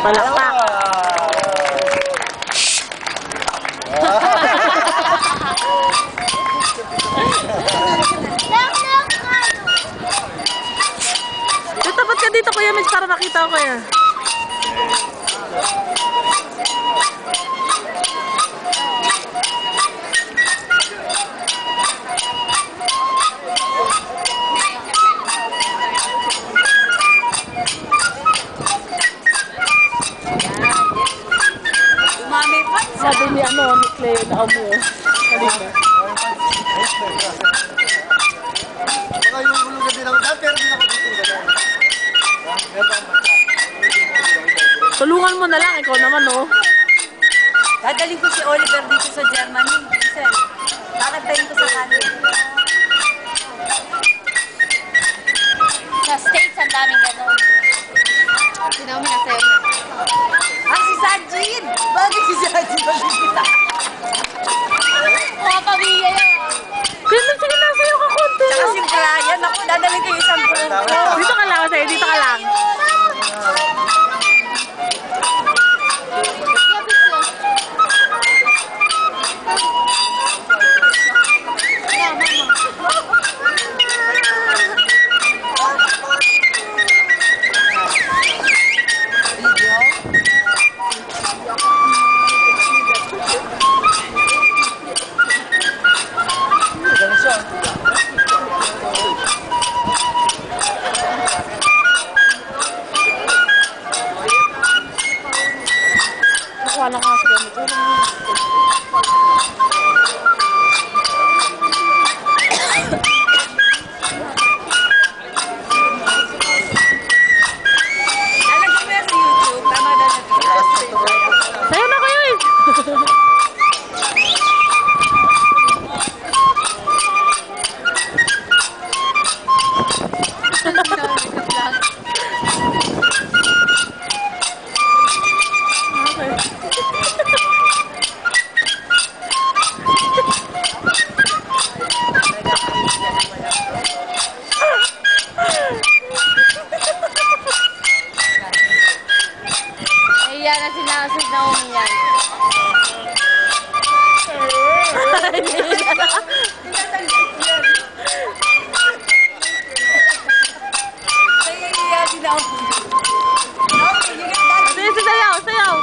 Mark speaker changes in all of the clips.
Speaker 1: Palakpak. Tapat ka dito, Kuya Mitch, para makita ko yan. Sabi niya, ano, ni Clay, naamu. Halika.
Speaker 2: Baka yung bulungan din ako. Pero din ako dito.
Speaker 1: Tulungan mo na lang, ikaw naman, oh.
Speaker 3: Dadalhin ko si Oliver dito sa Germany. Listen, kakatayin ko sa kanila.
Speaker 4: Sa States, ang daming gano'n. Sinaumi na sa'yo na.
Speaker 3: Ah, si Sajid! Bakit si Sajid?
Speaker 4: Pumapamilya yan.
Speaker 1: Kuya Mitch, sige na, sa'yo ka konti.
Speaker 3: Saka si Brian, ako, dadalhin ko yung isang grupo.
Speaker 1: Dito ka lang, sa'yo, dito ka lang. Nakuha lang ako sa gamit.
Speaker 3: Lalagyan mo yan sa YouTube. Tama na
Speaker 1: Sa'yo na kayo eh.
Speaker 4: Ayan na sinasod na umiyan.
Speaker 1: Sige, sayaw, sayaw.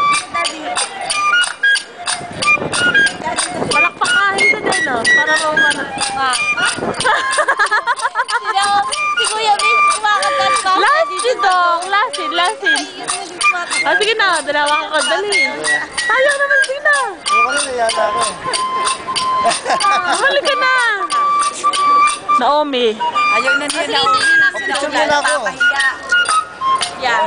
Speaker 1: Palakpakahin na din, oh. Para maumana.
Speaker 4: Si Kuya Mitch, kumakanta ng kanta.
Speaker 1: Lasin dong, lasin. Ah, sige na, dalawa ka dali. Sayang naman, sige na.
Speaker 2: Ano ko na yata ako.
Speaker 1: Bumalik ka na. Naomi.
Speaker 3: Ayaw na nila.
Speaker 4: Kasi hindi na
Speaker 2: Picture mo na ako.
Speaker 3: Papahiya. Yeah.